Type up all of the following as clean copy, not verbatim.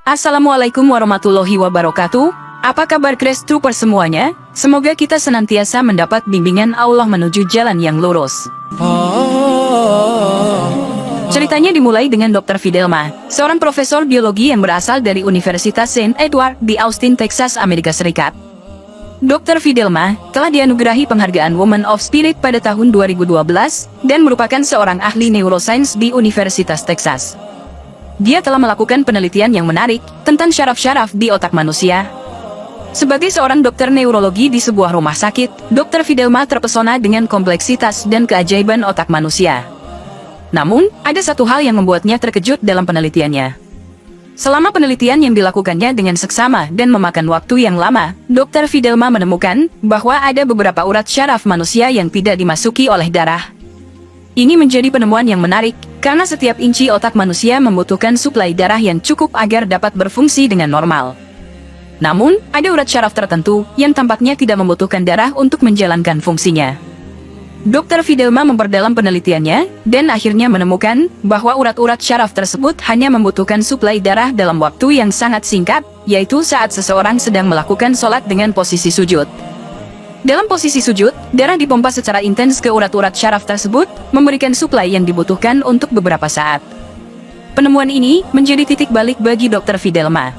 Assalamualaikum warahmatullahi wabarakatuh. Apa kabar Crash Trooper semuanya? Semoga kita senantiasa mendapat bimbingan Allah menuju jalan yang lurus. Ceritanya dimulai dengan Dr. Fidelma, seorang profesor biologi yang berasal dari Universitas St. Edward di Austin, Texas, Amerika Serikat. Dr. Fidelma telah dianugerahi penghargaan Woman of Spirit pada tahun 2012 dan merupakan seorang ahli neuroscience di Universitas Texas. Dia telah melakukan penelitian yang menarik tentang syaraf-syaraf di otak manusia. Sebagai seorang dokter neurologi di sebuah rumah sakit, Dr. Fidelma terpesona dengan kompleksitas dan keajaiban otak manusia. Namun, ada satu hal yang membuatnya terkejut dalam penelitiannya. Selama penelitian yang dilakukannya dengan seksama dan memakan waktu yang lama, Dr. Fidelma menemukan bahwa ada beberapa urat syaraf manusia yang tidak dimasuki oleh darah. Ini menjadi penemuan yang menarik, karena setiap inci otak manusia membutuhkan suplai darah yang cukup agar dapat berfungsi dengan normal. Namun, ada urat syaraf tertentu yang tampaknya tidak membutuhkan darah untuk menjalankan fungsinya. Dr. Fidelma memperdalam penelitiannya, dan akhirnya menemukan bahwa urat-urat syaraf tersebut hanya membutuhkan suplai darah dalam waktu yang sangat singkat, yaitu saat seseorang sedang melakukan sholat dengan posisi sujud. Dalam posisi sujud, darah dipompa secara intens ke urat-urat syaraf tersebut, memberikan suplai yang dibutuhkan untuk beberapa saat. Penemuan ini menjadi titik balik bagi Dr. Fidelma.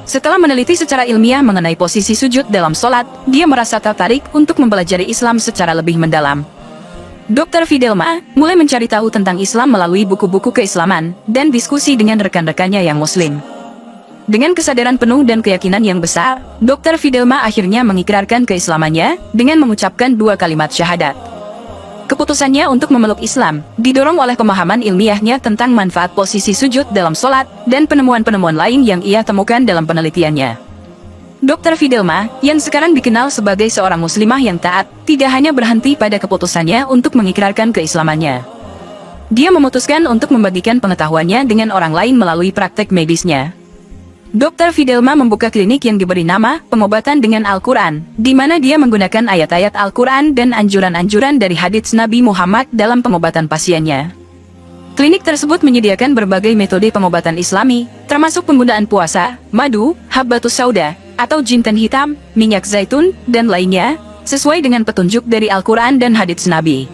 Setelah meneliti secara ilmiah mengenai posisi sujud dalam sholat, dia merasa tertarik untuk mempelajari Islam secara lebih mendalam. Dr. Fidelma mulai mencari tahu tentang Islam melalui buku-buku keislaman dan diskusi dengan rekan-rekannya yang Muslim. Dengan kesadaran penuh dan keyakinan yang besar, Dr. Fidelma akhirnya mengikrarkan keislamannya dengan mengucapkan 2 kalimat syahadat. Keputusannya untuk memeluk Islam didorong oleh pemahaman ilmiahnya tentang manfaat posisi sujud dalam sholat dan penemuan-penemuan lain yang ia temukan dalam penelitiannya. Dr. Fidelma, yang sekarang dikenal sebagai seorang muslimah yang taat, tidak hanya berhenti pada keputusannya untuk mengikrarkan keislamannya. Dia memutuskan untuk membagikan pengetahuannya dengan orang lain melalui praktek medisnya. Dr. Fidelma membuka klinik yang diberi nama Pengobatan dengan Al-Quran, di mana dia menggunakan ayat-ayat Al-Quran dan anjuran-anjuran dari hadits Nabi Muhammad dalam pengobatan pasiennya. Klinik tersebut menyediakan berbagai metode pengobatan Islami, termasuk penggunaan puasa, madu, habbatus sauda, atau jinten hitam, minyak zaitun, dan lainnya, sesuai dengan petunjuk dari Al-Quran dan hadits Nabi.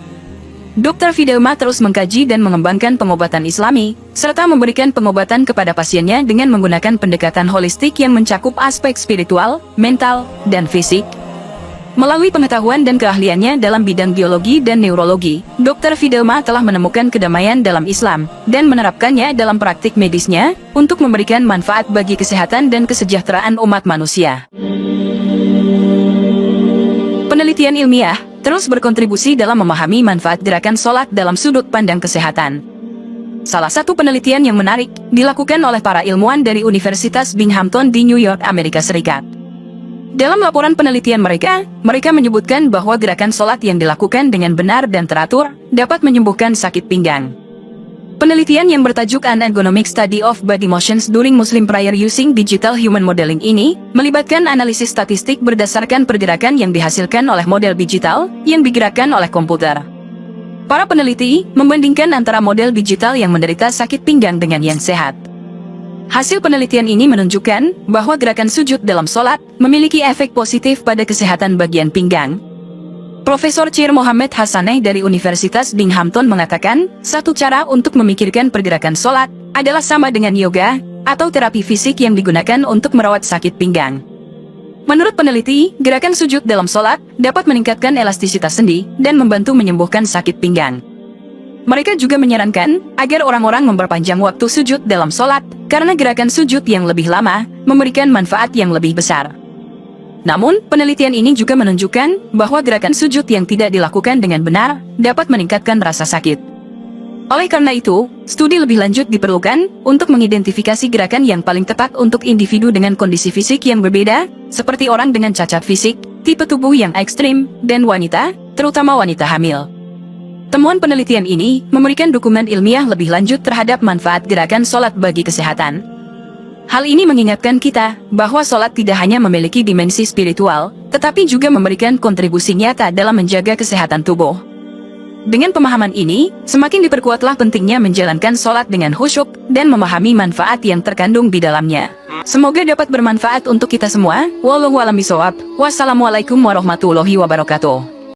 Dr. Fidelma terus mengkaji dan mengembangkan pengobatan Islami, serta memberikan pengobatan kepada pasiennya dengan menggunakan pendekatan holistik yang mencakup aspek spiritual, mental, dan fisik. Melalui pengetahuan dan keahliannya dalam bidang biologi dan neurologi, Dr. Fidelma telah menemukan kedamaian dalam Islam, dan menerapkannya dalam praktik medisnya, untuk memberikan manfaat bagi kesehatan dan kesejahteraan umat manusia. Penelitian ilmiah terus berkontribusi dalam memahami manfaat gerakan sholat dalam sudut pandang kesehatan. Salah satu penelitian yang menarik dilakukan oleh para ilmuwan dari Universitas Binghamton di New York, Amerika Serikat. Dalam laporan penelitian mereka menyebutkan bahwa gerakan sholat yang dilakukan dengan benar dan teratur dapat menyembuhkan sakit pinggang. Penelitian yang bertajuk An Ergonomic Study of Body Motions During Muslim Prayer Using Digital Human Modeling ini melibatkan analisis statistik berdasarkan pergerakan yang dihasilkan oleh model digital yang digerakkan oleh komputer. Para peneliti membandingkan antara model digital yang menderita sakit pinggang dengan yang sehat. Hasil penelitian ini menunjukkan bahwa gerakan sujud dalam sholat memiliki efek positif pada kesehatan bagian pinggang. Profesor Chair Mohammed Hassaneh dari Universitas Binghamton mengatakan, satu cara untuk memikirkan pergerakan sholat adalah sama dengan yoga atau terapi fisik yang digunakan untuk merawat sakit pinggang. Menurut peneliti, gerakan sujud dalam sholat dapat meningkatkan elastisitas sendi dan membantu menyembuhkan sakit pinggang. Mereka juga menyarankan agar orang-orang memperpanjang waktu sujud dalam sholat karena gerakan sujud yang lebih lama memberikan manfaat yang lebih besar. Namun, penelitian ini juga menunjukkan bahwa gerakan sujud yang tidak dilakukan dengan benar dapat meningkatkan rasa sakit. Oleh karena itu, studi lebih lanjut diperlukan untuk mengidentifikasi gerakan yang paling tepat untuk individu dengan kondisi fisik yang berbeda, seperti orang dengan cacat fisik, tipe tubuh yang ekstrim, dan wanita, terutama wanita hamil. Temuan penelitian ini memberikan dokumen ilmiah lebih lanjut terhadap manfaat gerakan sholat bagi kesehatan. Hal ini mengingatkan kita bahwa sholat tidak hanya memiliki dimensi spiritual, tetapi juga memberikan kontribusi nyata dalam menjaga kesehatan tubuh. Dengan pemahaman ini, semakin diperkuatlah pentingnya menjalankan sholat dengan khusyuk dan memahami manfaat yang terkandung di dalamnya. Semoga dapat bermanfaat untuk kita semua. Wallahu a'lam bishawab. Wassalamualaikum warahmatullahi wabarakatuh.